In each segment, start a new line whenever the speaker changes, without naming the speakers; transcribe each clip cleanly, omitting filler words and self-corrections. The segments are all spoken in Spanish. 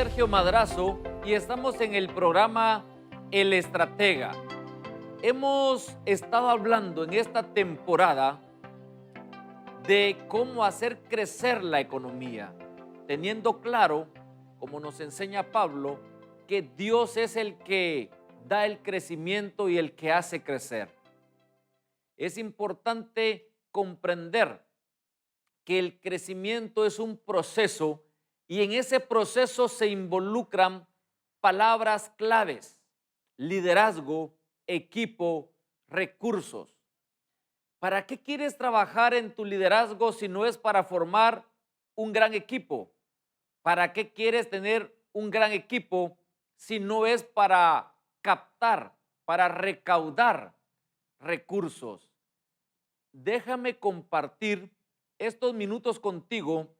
Sergio Madrazo y estamos en el programa El Estratega. Hemos estado hablando en esta temporada de cómo hacer crecer la economía, teniendo claro, como nos enseña Pablo, que Dios es el que da el crecimiento y el que hace crecer. Es importante comprender que el crecimiento es un proceso y en ese proceso se involucran palabras claves: liderazgo, equipo, recursos. ¿Para qué quieres trabajar en tu liderazgo si no es para formar un gran equipo? ¿Para qué quieres tener un gran equipo si no es para captar, para recaudar recursos? Déjame compartir estos minutos contigo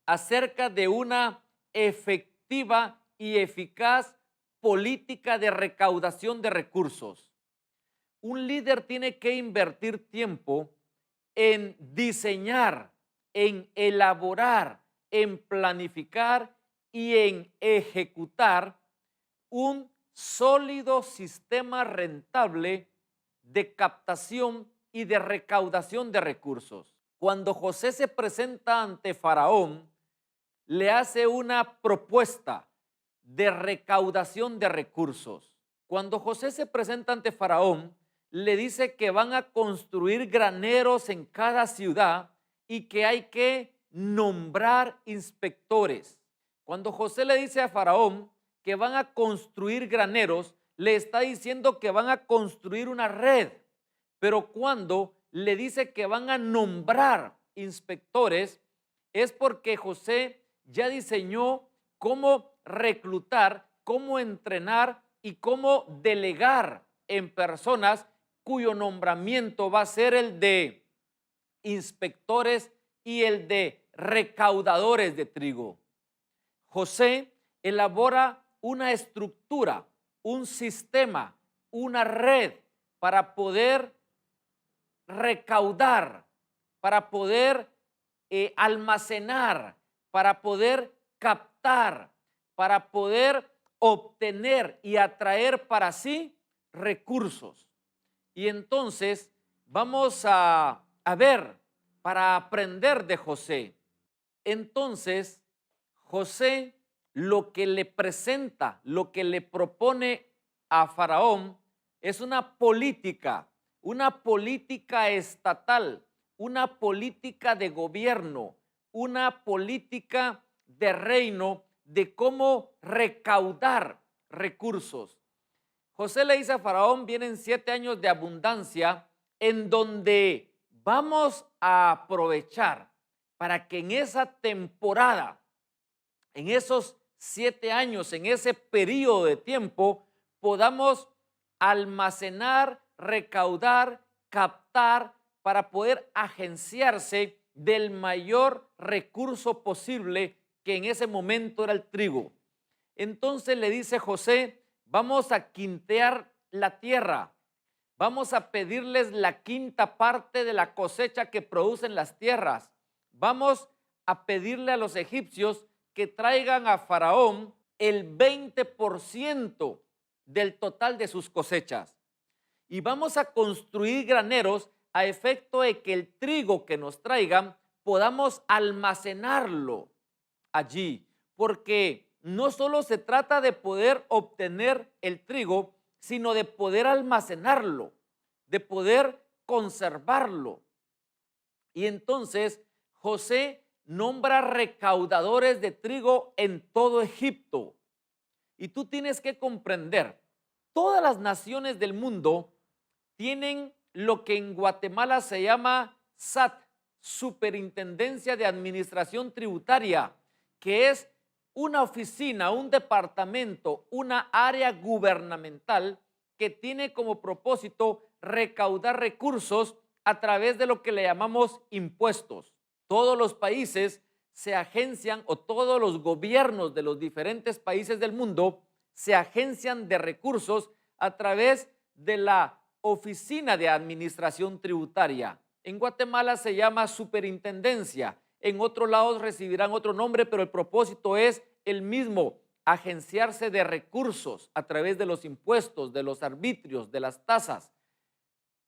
acerca de una efectiva y eficaz política de recaudación de recursos. Un líder tiene que invertir tiempo en diseñar, en elaborar, en planificar y en ejecutar un sólido sistema rentable de captación y de recaudación de recursos. Cuando José se presenta ante Faraón, le hace una propuesta de recaudación de recursos. Cuando José se presenta ante Faraón, le dice que van a construir graneros en cada ciudad y que hay que nombrar inspectores. Cuando José le dice a Faraón que van a construir graneros, le está diciendo que van a construir una red. Pero cuando le dice que van a nombrar inspectores, es porque José ya diseñó cómo reclutar, cómo entrenar y cómo delegar en personas cuyo nombramiento va a ser el de inspectores y el de recaudadores de trigo. José elabora una estructura, un sistema, una red para poder recaudar, para poder almacenar, para poder captar, para poder obtener y atraer para sí recursos. Y entonces vamos a ver, para aprender de José. Entonces, José lo que le presenta, lo que le propone a Faraón es una política estatal, una política de gobierno, una política de reino de cómo recaudar recursos. José le dice a Faraón: vienen 7 años de abundancia en donde vamos a aprovechar para que en esa temporada, en esos 7 años, en ese periodo de tiempo, podamos almacenar, recaudar, captar para poder agenciarse del mayor recurso posible, que en ese momento era el trigo. Entonces le dice José: vamos a quintear la tierra, vamos a pedirles la quinta parte de la cosecha que producen las tierras, vamos a pedirle a los egipcios que traigan a Faraón el 20% del total de sus cosechas. Y vamos a construir graneros a efecto de que el trigo que nos traigan podamos almacenarlo allí. Porque no solo se trata de poder obtener el trigo, sino de poder almacenarlo, de poder conservarlo. Y entonces José nombra recaudadores de trigo en todo Egipto. Y tú tienes que comprender, todas las naciones del mundo tienen lo que en Guatemala se llama SAT, Superintendencia de Administración Tributaria, que es una oficina, un departamento, una área gubernamental que tiene como propósito recaudar recursos a través de lo que le llamamos impuestos. Todos los países se agencian, o todos los gobiernos de los diferentes países del mundo se agencian de recursos a través de la Oficina de Administración Tributaria. En Guatemala se llama superintendencia, en otros lados recibirán otro nombre, pero el propósito es el mismo agenciarse de recursos a través de los impuestos, de los arbitrios, de las tasas.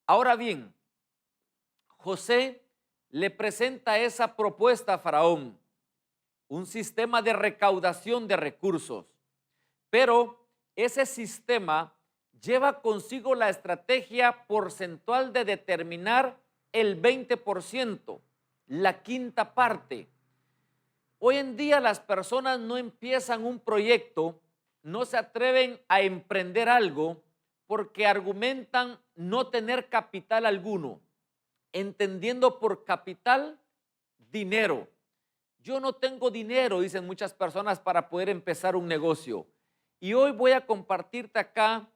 Ahora bien, José le presenta esa propuesta a Faraón, un sistema de recaudación de recursos, pero ese sistema lleva consigo la estrategia porcentual de determinar el 20%, la quinta parte. Hoy en día las personas no empiezan un proyecto, no se atreven a emprender algo porque argumentan no tener capital alguno, entendiendo por capital dinero. Yo no tengo dinero, dicen muchas personas, para poder empezar un negocio. Y hoy voy a compartirte acá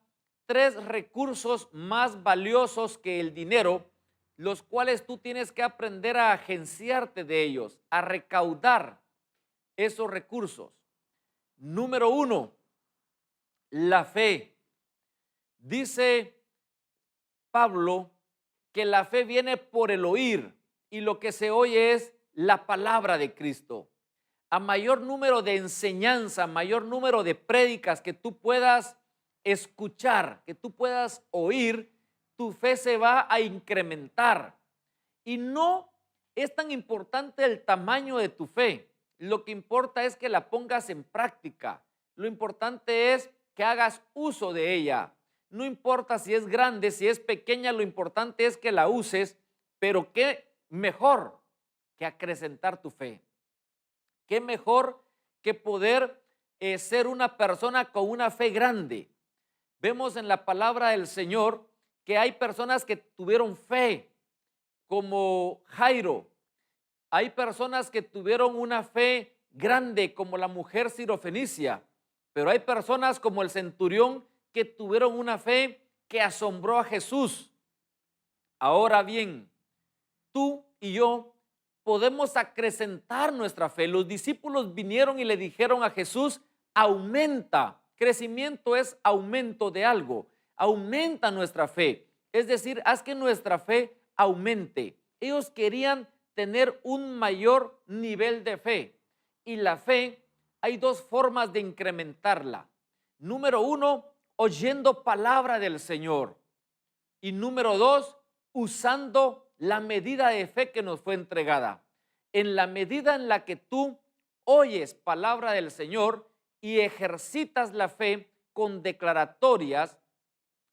3 recursos más valiosos que el dinero, los cuales tú tienes que aprender a agenciarte de ellos, a recaudar esos recursos. Número 1, la fe. Dice Pablo que la fe viene por el oír y lo que se oye es la palabra de Cristo. A mayor número de enseñanza, mayor número de prédicas que tú puedas escuchar, que tú puedas oír, tu fe se va a incrementar. Y no es tan importante el tamaño de tu fe. Lo que importa es que la pongas en práctica. Lo importante es que hagas uso de ella. No importa si es grande, si es pequeña, lo importante es que la uses, pero qué mejor que acrecentar tu fe. Qué mejor que poder ser una persona con una fe grande. Vemos en la palabra del Señor que hay personas que tuvieron fe, como Jairo. Hay personas que tuvieron una fe grande, como la mujer sirofenicia, pero hay personas como el centurión que tuvieron una fe que asombró a Jesús. Ahora bien, tú y yo podemos acrecentar nuestra fe. Los discípulos vinieron y le dijeron a Jesús: aumenta. Crecimiento es aumento de algo. Aumenta nuestra fe. Es decir, haz que nuestra fe aumente. Ellos querían tener un mayor nivel de fe. Y la fe, hay 2 formas de incrementarla. Número 1, oyendo palabra del Señor. Y número 2, usando la medida de fe que nos fue entregada. En la medida en la que tú oyes palabra del Señor y ejercitas la fe con declaratorias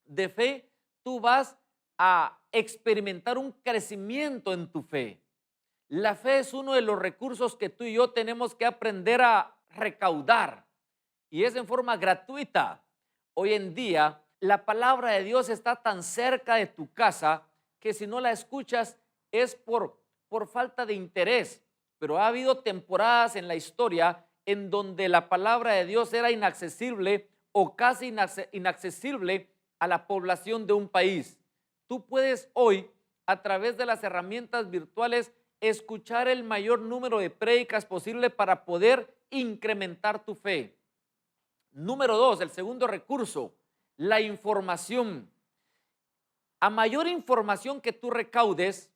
de fe, tú vas a experimentar un crecimiento en tu fe. La fe es uno de los recursos que tú y yo tenemos que aprender a recaudar, y es en forma gratuita. Hoy en día la palabra de Dios está tan cerca de tu casa que si no la escuchas es por falta de interés. Pero ha habido temporadas en la historia en donde la palabra de Dios era inaccesible o casi inaccesible a la población de un país. Tú puedes hoy, a través de las herramientas virtuales, escuchar el mayor número de prédicas posible para poder incrementar tu fe. Número 2, el segundo recurso, la información. A mayor información que tú recaudes,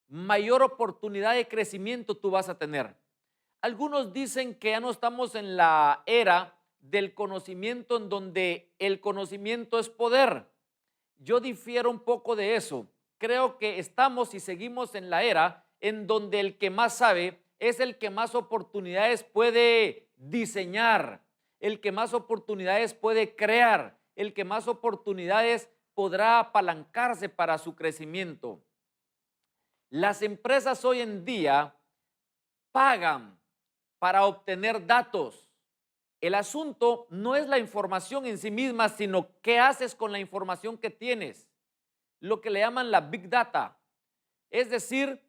mayor oportunidad de crecimiento tú vas a tener. Algunos dicen que ya no estamos en la era del conocimiento en donde el conocimiento es poder. Yo difiero un poco de eso. Creo que estamos y seguimos en la era en donde el que más sabe es el que más oportunidades puede diseñar, el que más oportunidades puede crear, el que más oportunidades podrá apalancarse para su crecimiento. Las empresas hoy en día pagan para obtener datos. El asunto no es la información en sí misma, sino qué haces con la información que tienes. Lo que le llaman la Big Data. Es decir,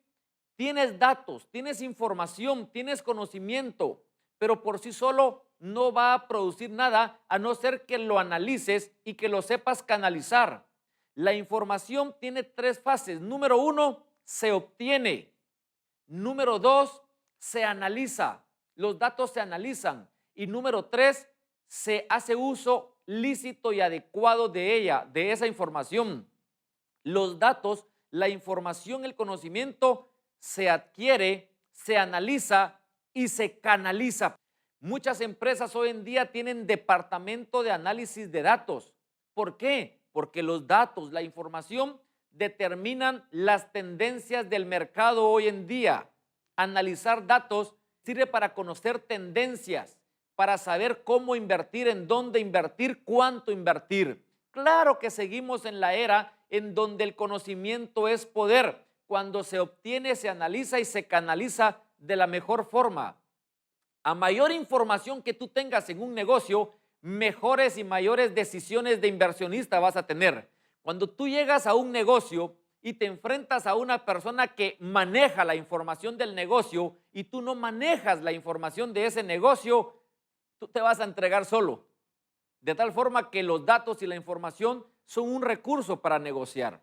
tienes datos, tienes información, tienes conocimiento, pero por sí solo no va a producir nada a no ser que lo analices y que lo sepas canalizar. La información tiene 3 fases. Número 1, se obtiene. Número 2, se analiza. Los datos se analizan. Y número 3, se hace uso lícito y adecuado de ella, de esa información. Los datos, la información, el conocimiento se adquiere, se analiza y se canaliza. Muchas empresas hoy en día tienen departamento de análisis de datos. ¿Por qué? Porque los datos, la información, determinan las tendencias del mercado hoy en día. Analizar datos sirve para conocer tendencias, para saber cómo invertir, en dónde invertir, cuánto invertir. Claro que seguimos en la era en donde el conocimiento es poder. Cuando se obtiene, se analiza y se canaliza de la mejor forma. A mayor información que tú tengas en un negocio, mejores y mayores decisiones de inversionista vas a tener. Cuando tú llegas a un negocio y te enfrentas a una persona que maneja la información del negocio y tú no manejas la información de ese negocio, tú te vas a entregar solo. De tal forma que los datos y la información son un recurso para negociar.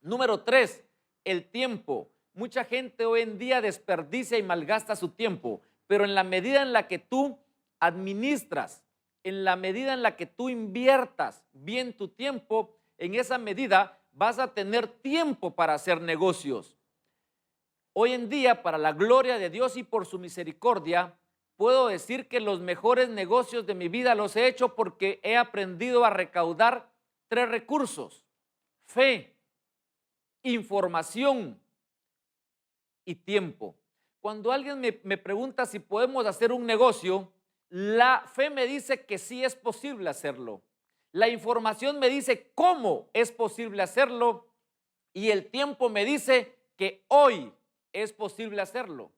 Número 3, el tiempo. Mucha gente hoy en día desperdicia y malgasta su tiempo, pero en la medida en la que tú administras, en la medida en la que tú inviertas bien tu tiempo, en esa medida vas a tener tiempo para hacer negocios. Hoy en día, para la gloria de Dios y por su misericordia, puedo decir que los mejores negocios de mi vida los he hecho porque he aprendido a recaudar 3 recursos: fe, información y tiempo. Cuando alguien me pregunta si podemos hacer un negocio, la fe me dice que sí es posible hacerlo. La información me dice cómo es posible hacerlo y el tiempo me dice que hoy es posible hacerlo.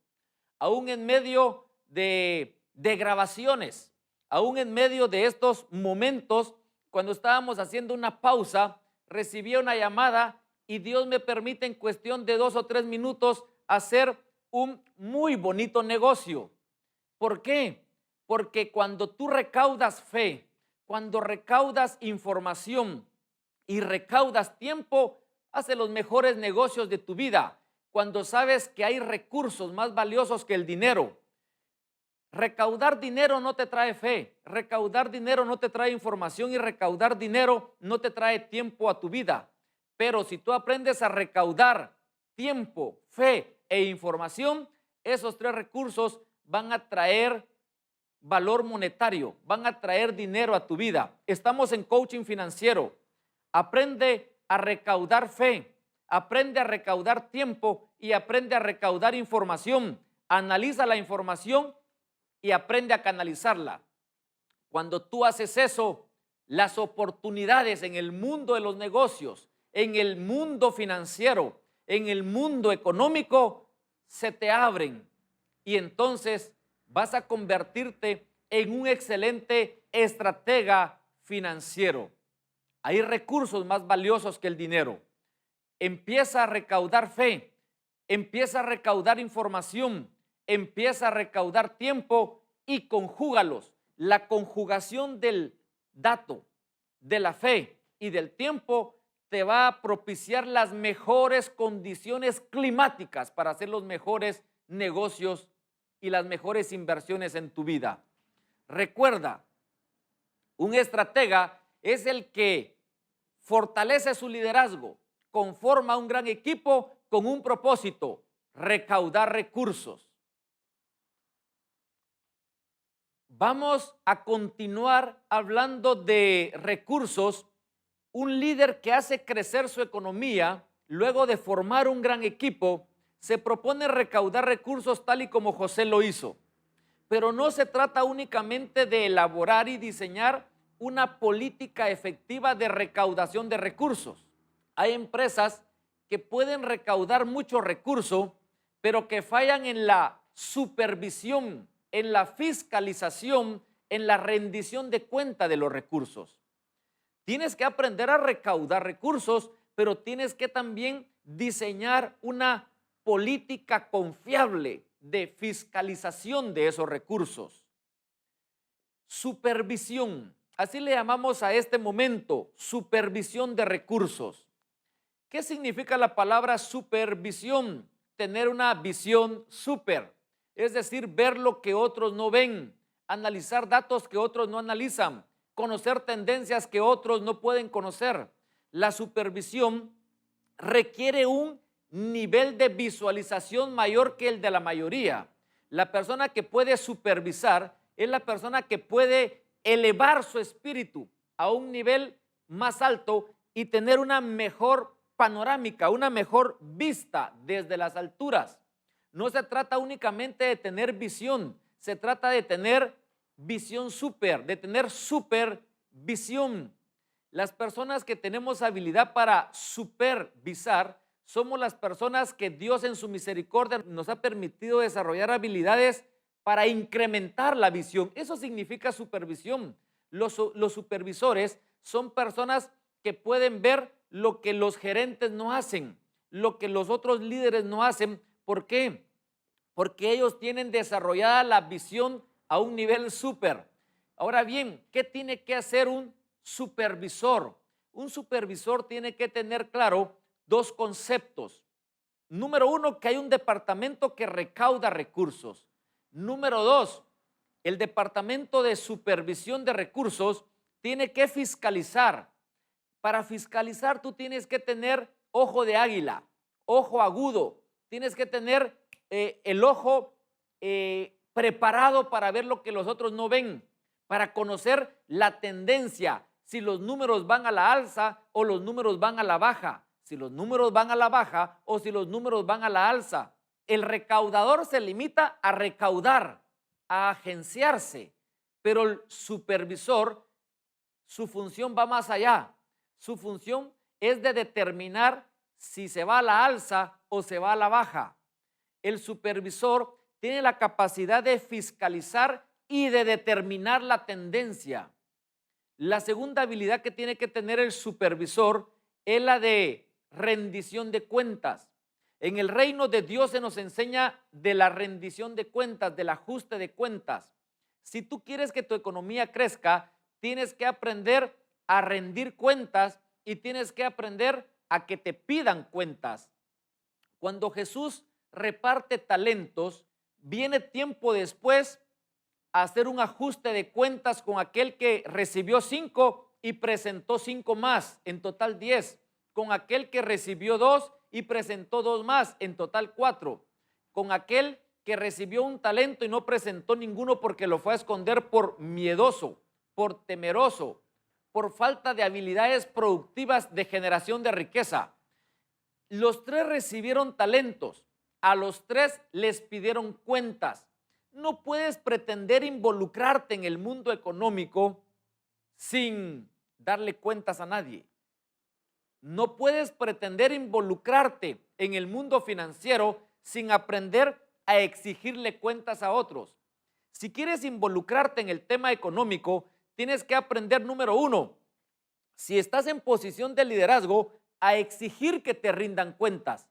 Aún en medio de grabaciones, aún en medio de estos momentos, cuando estábamos haciendo una pausa, recibí una llamada y Dios me permite en cuestión de 2 o 3 minutos hacer un muy bonito negocio. ¿Por qué? Porque cuando tú recaudas fe, cuando recaudas información y recaudas tiempo, haces los mejores negocios de tu vida. Cuando sabes que hay recursos más valiosos que el dinero. Recaudar dinero no te trae fe, recaudar dinero no te trae información y recaudar dinero no te trae tiempo a tu vida. Pero si tú aprendes a recaudar tiempo, fe e información, esos 3 recursos van a traer valor monetario, van a traer dinero a tu vida. Estamos en coaching financiero. Aprende a recaudar fe, aprende a recaudar tiempo y aprende a recaudar información. Analiza la información y aprende a canalizarla. Cuando tú haces eso, las oportunidades en el mundo de los negocios, en el mundo financiero, en el mundo económico, se te abren y entonces vas a convertirte en un excelente estratega financiero. Hay recursos más valiosos que el dinero. Empieza a recaudar fe, empieza a recaudar información, empieza a recaudar tiempo y conjúgalos. La conjugación del dato, de la fe y del tiempo te va a propiciar las mejores condiciones climáticas para hacer los mejores negocios y las mejores inversiones en tu vida. Recuerda, un estratega es el que fortalece su liderazgo, conforma un gran equipo con un propósito: recaudar recursos. Vamos a continuar hablando de recursos. Un líder que hace crecer su economía luego de formar un gran equipo se propone recaudar recursos tal y como José lo hizo. Pero no se trata únicamente de elaborar y diseñar una política efectiva de recaudación de recursos. Hay empresas que pueden recaudar mucho recurso, pero que fallan en la supervisión, en la fiscalización, en la rendición de cuenta de los recursos. Tienes que aprender a recaudar recursos, pero tienes que también diseñar una política confiable de fiscalización de esos recursos. Supervisión, así le llamamos a este momento, supervisión de recursos. ¿Qué significa la palabra supervisión? Tener una visión super, es decir, ver lo que otros no ven, analizar datos que otros no analizan, conocer tendencias que otros no pueden conocer. La supervisión requiere un nivel de visualización mayor que el de la mayoría. La persona que puede supervisar es la persona que puede elevar su espíritu a un nivel más alto y tener una mejor panorámica, una mejor vista desde las alturas. No se trata únicamente de tener visión, se trata de tener visión súper, de tener supervisión. Las personas que tenemos habilidad para supervisar somos las personas que Dios en su misericordia nos ha permitido desarrollar habilidades para incrementar la visión. Eso significa supervisión. Los supervisores son personas que pueden ver lo que los gerentes no hacen, lo que los otros líderes no hacen. ¿Por qué? Porque ellos tienen desarrollada la visión a un nivel súper. Ahora bien, ¿qué tiene que hacer un supervisor? Un supervisor tiene que tener claro dos conceptos. Número uno, que hay un departamento que recauda recursos. Número dos, el departamento de supervisión de recursos tiene que fiscalizar. Para fiscalizar tú tienes que tener ojo de águila, ojo agudo, tienes que tener el ojo preparado para ver lo que los otros no ven, para conocer la tendencia, si los números van a la alza o los números van a la baja, si los números van a la baja o si los números van a la alza. El recaudador se limita a recaudar, a agenciarse, pero el supervisor, su función va más allá. Su función es de determinar si se va a la alza o se va a la baja. El supervisor tiene la capacidad de fiscalizar y de determinar la tendencia. La segunda habilidad que tiene que tener el supervisor es la de rendición de cuentas. En el reino de Dios se nos enseña de la rendición de cuentas, del ajuste de cuentas. Si tú quieres que tu economía crezca, tienes que aprender a rendir cuentas y tienes que aprender a que te pidan cuentas. Cuando Jesús reparte talentos, viene tiempo después a hacer un ajuste de cuentas con aquel que recibió 5 y presentó 5 más, en total 10, con aquel que recibió 2 y presentó 2 más, en total 4, con aquel que recibió un talento y no presentó ninguno porque lo fue a esconder por miedoso, por temeroso, por falta de habilidades productivas de generación de riqueza. Los 3 recibieron talentos, a los 3 les pidieron cuentas. No puedes pretender involucrarte en el mundo económico sin darle cuentas a nadie. No puedes pretender involucrarte en el mundo financiero sin aprender a exigirle cuentas a otros. Si quieres involucrarte en el tema económico, tienes que aprender, número uno, si estás en posición de liderazgo, a exigir que te rindan cuentas.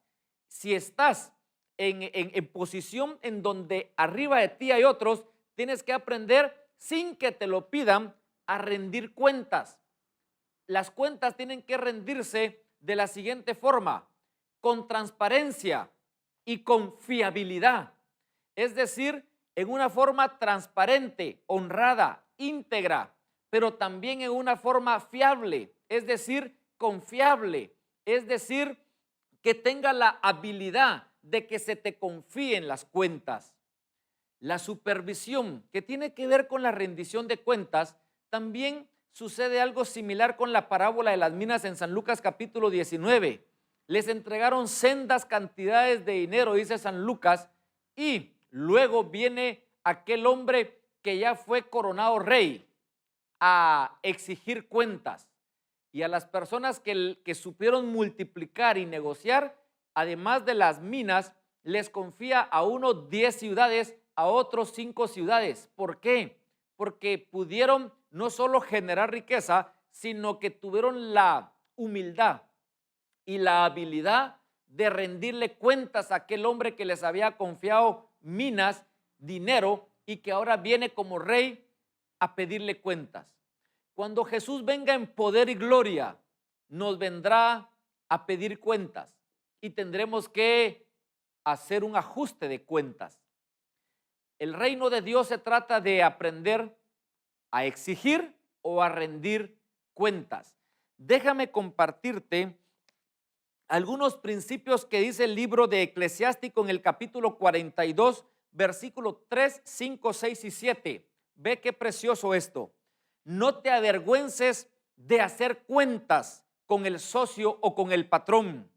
Si estás en posición en donde arriba de ti hay otros, tienes que aprender sin que te lo pidan a rendir cuentas. Las cuentas tienen que rendirse de la siguiente forma: con transparencia y con fiabilidad. Es decir, en una forma transparente, honrada, íntegra, pero también en una forma fiable, es decir, confiable, es decir, que tenga la habilidad de que se te confíen las cuentas. La supervisión, que tiene que ver con la rendición de cuentas, también sucede algo similar con la parábola de las minas en San Lucas capítulo 19. Les entregaron sendas cantidades de dinero, dice San Lucas, y luego viene aquel hombre que ya fue coronado rey a exigir cuentas. Y a las personas que supieron multiplicar y negociar, además de las minas, les confía a unos 10 ciudades, a otros 5 ciudades. ¿Por qué? Porque pudieron no solo generar riqueza, sino que tuvieron la humildad y la habilidad de rendirle cuentas a aquel hombre que les había confiado minas, dinero, y que ahora viene como rey a pedirle cuentas. Cuando Jesús venga en poder y gloria, nos vendrá a pedir cuentas y tendremos que hacer un ajuste de cuentas. El reino de Dios se trata de aprender a exigir o a rendir cuentas. Déjame compartirte algunos principios que dice el libro de Eclesiástico en el capítulo 42, versículo 3, 5, 6 y 7. Ve qué precioso esto. No te avergüences de hacer cuentas con el socio o con el patrón.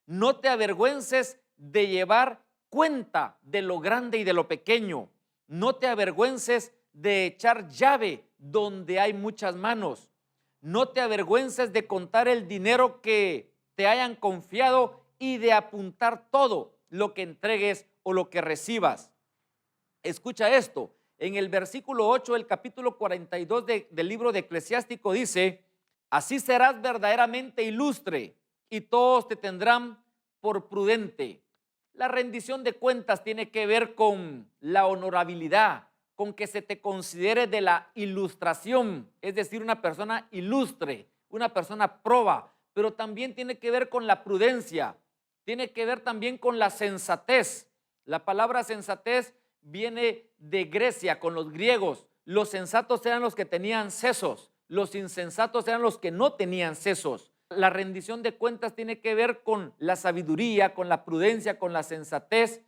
No te avergüences de llevar cuenta de lo grande y de lo pequeño. No te avergüences de echar llave donde hay muchas manos. No te avergüences de contar el dinero que te hayan confiado y de apuntar todo lo que entregues o lo que recibas. Escucha esto. En el versículo 8 del capítulo 42 del libro de Eclesiástico dice: así serás verdaderamente ilustre y todos te tendrán por prudente. La rendición de cuentas tiene que ver con la honorabilidad, con que se te considere de la ilustración, es decir, una persona ilustre, una persona proba, pero también tiene que ver con la prudencia, tiene que ver también con la sensatez. La palabra sensatez viene de Grecia con los griegos. Los sensatos eran los que tenían sesos, los insensatos eran los que no tenían sesos. La rendición de cuentas tiene que ver con la sabiduría, con la prudencia, con la sensatez,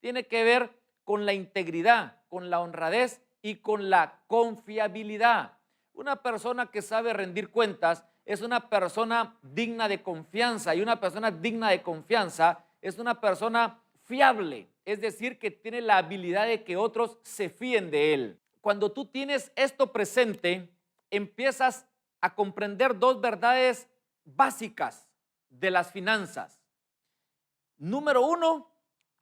tiene que ver con la integridad, con la honradez y con la confiabilidad. Una persona que sabe rendir cuentas es una persona digna de confianza, y una persona digna de confianza es una persona fiable, es decir, que tiene la habilidad de que otros se fíen de él. Cuando tú tienes esto presente, empiezas a comprender dos verdades básicas de las finanzas. Número uno,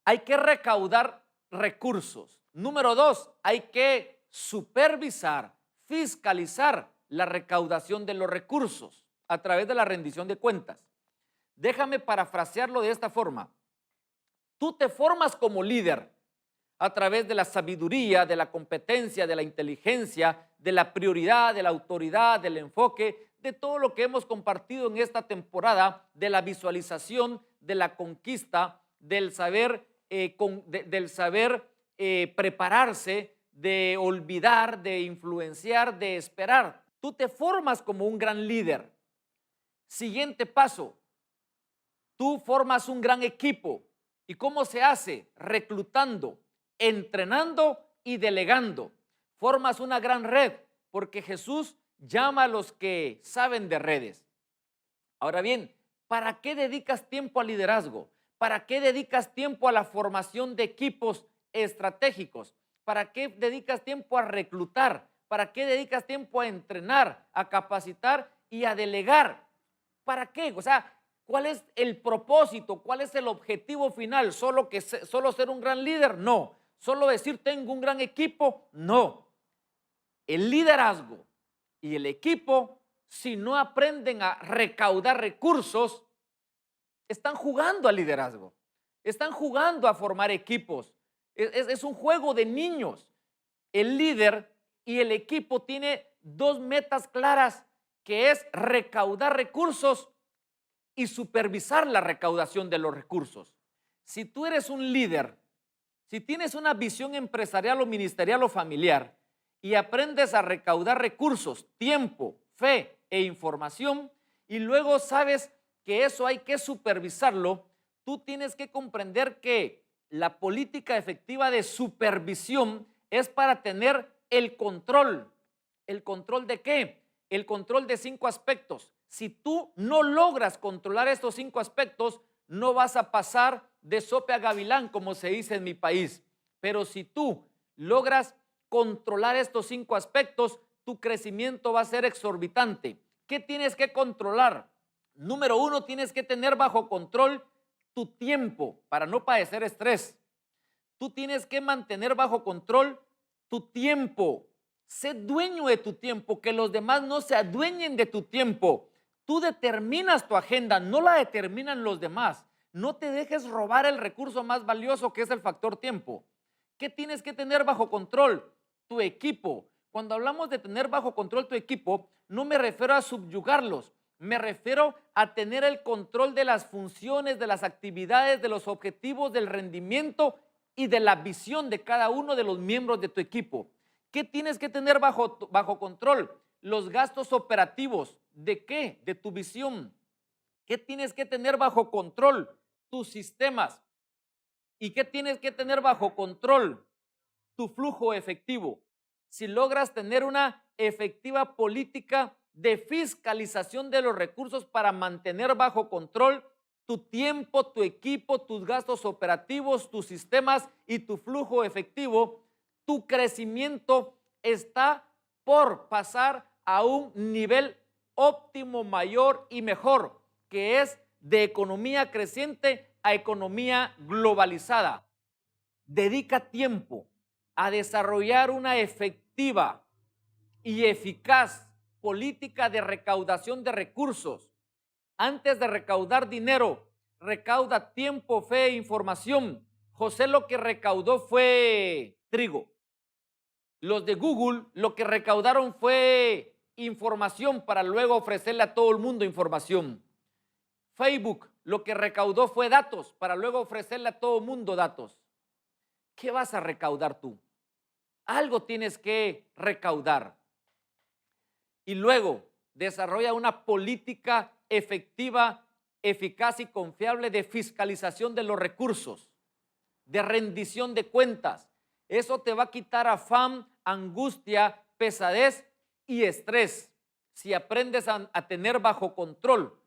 hay que recaudar recursos. Número dos, hay que supervisar, fiscalizar la recaudación de los recursos a través de la rendición de cuentas. Déjame parafrasearlo de esta forma. Tú te formas como líder a través de la sabiduría, de la competencia, de la inteligencia, de la prioridad, de la autoridad, del enfoque, de todo lo que hemos compartido en esta temporada, de la visualización, de la conquista, del saber, prepararse, de olvidar, de influenciar, de esperar. Tú te formas como un gran líder. Siguiente paso, tú formas un gran equipo. ¿Y cómo se hace? Reclutando, entrenando y delegando. Formas una gran red, porque Jesús llama a los que saben de redes. Ahora bien, ¿para qué dedicas tiempo al liderazgo? ¿Para qué dedicas tiempo a la formación de equipos estratégicos? ¿Para qué dedicas tiempo a reclutar? ¿Para qué dedicas tiempo a entrenar, a capacitar y a delegar? ¿Para qué? O sea, ¿cuál es el propósito? ¿Cuál es el objetivo final? ¿Solo ser un gran líder? No. ¿Solo decir tengo un gran equipo? No. El liderazgo y el equipo, si no aprenden a recaudar recursos, están jugando al liderazgo, están jugando a formar equipos. Es un juego de niños. El líder y el equipo tiene dos metas claras, que es recaudar recursos y supervisar la recaudación de los recursos. Si tú eres un líder, si tienes una visión empresarial o ministerial o familiar y aprendes a recaudar recursos, tiempo, fe e información, y luego sabes que eso hay que supervisarlo, tú tienes que comprender que la política efectiva de supervisión es para tener el control. ¿El control de qué? El control de 5 aspectos. Si tú no logras controlar estos 5 aspectos, no vas a pasar de sope a gavilán, como se dice en mi país. Pero si tú logras controlar estos 5 aspectos, tu crecimiento va a ser exorbitante. ¿Qué tienes que controlar? Número 1, tienes que tener bajo control tu tiempo para no padecer estrés. Tú tienes que mantener bajo control tu tiempo. Sé dueño de tu tiempo, que los demás no se adueñen de tu tiempo. Tú determinas tu agenda, no la determinan los demás. No te dejes robar el recurso más valioso, que es el factor tiempo. ¿Qué tienes que tener bajo control? Tu equipo. Cuando hablamos de tener bajo control tu equipo, no me refiero a subyugarlos. Me refiero a tener el control de las funciones, de las actividades, de los objetivos, del rendimiento y de la visión de cada uno de los miembros de tu equipo. ¿Qué tienes que tener bajo control? Los gastos operativos. ¿De qué? De tu visión. ¿Qué tienes que tener bajo control? Tus sistemas. ¿Y qué tienes que tener bajo control? Tu flujo efectivo. si logras tener una efectiva política de fiscalización de los recursos para mantener bajo control tu tiempo, tu equipo, tus gastos operativos, tus sistemas y tu flujo efectivo, tu crecimiento está por pasar a un nivel óptimo, mayor y mejor, que es de economía creciente a economía globalizada. Dedica tiempo a desarrollar una efectiva y eficaz política de recaudación de recursos. Antes de recaudar dinero, recauda tiempo, fe e información. José lo que recaudó fue trigo. Los de Google lo que recaudaron fue información para luego ofrecerle a todo el mundo información. Facebook lo que recaudó fue datos para luego ofrecerle a todo el mundo datos. ¿Qué vas a recaudar tú? Algo tienes que recaudar. Y luego desarrolla una política efectiva, eficaz y confiable de fiscalización de los recursos, de rendición de cuentas. Eso te va a quitar afán, angustia, pesadez y estrés. Si aprendes a tener bajo control,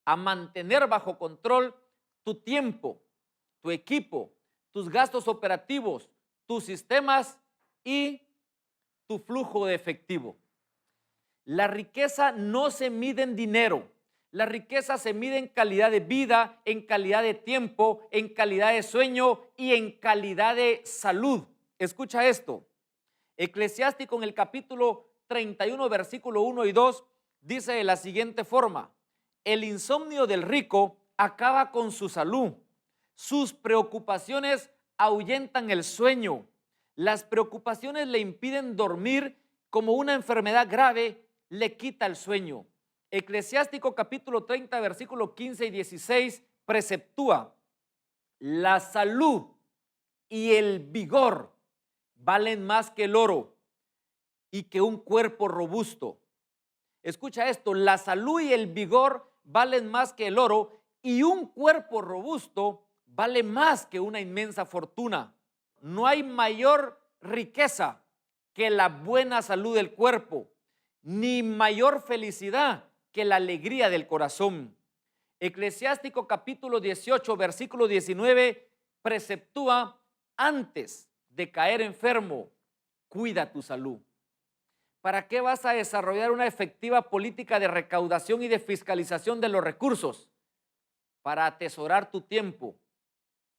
a mantener bajo control tu tiempo, tu equipo, tus gastos operativos, tus sistemas y tu flujo de efectivo. La riqueza no se mide en dinero. La riqueza se mide en calidad de vida, en calidad de tiempo, en calidad de sueño y en calidad de salud. Escucha esto. Eclesiástico en el capítulo 31, versículo 1 y 2, dice de la siguiente forma: el insomnio del rico acaba con su salud. Sus preocupaciones ahuyentan el sueño. Las preocupaciones le impiden dormir, como una enfermedad grave le quita el sueño. Eclesiástico capítulo 30, versículo 15 y 16 preceptúa: la salud y el vigor valen más que el oro y que un cuerpo robusto. Escucha esto: la salud y el vigor valen más que el oro y un cuerpo robusto vale más que una inmensa fortuna. No hay mayor riqueza que la buena salud del cuerpo, ni mayor felicidad que la alegría del corazón. Eclesiástico capítulo 18, versículo 19 preceptúa: antes de caer enfermo, cuida tu salud. ¿Para qué vas a desarrollar una efectiva política de recaudación y de fiscalización de los recursos? Para atesorar tu tiempo,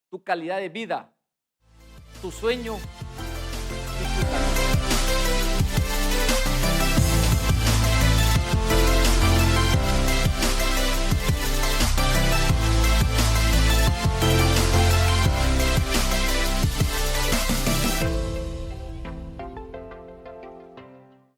tu calidad de vida, tu sueño y tu salud.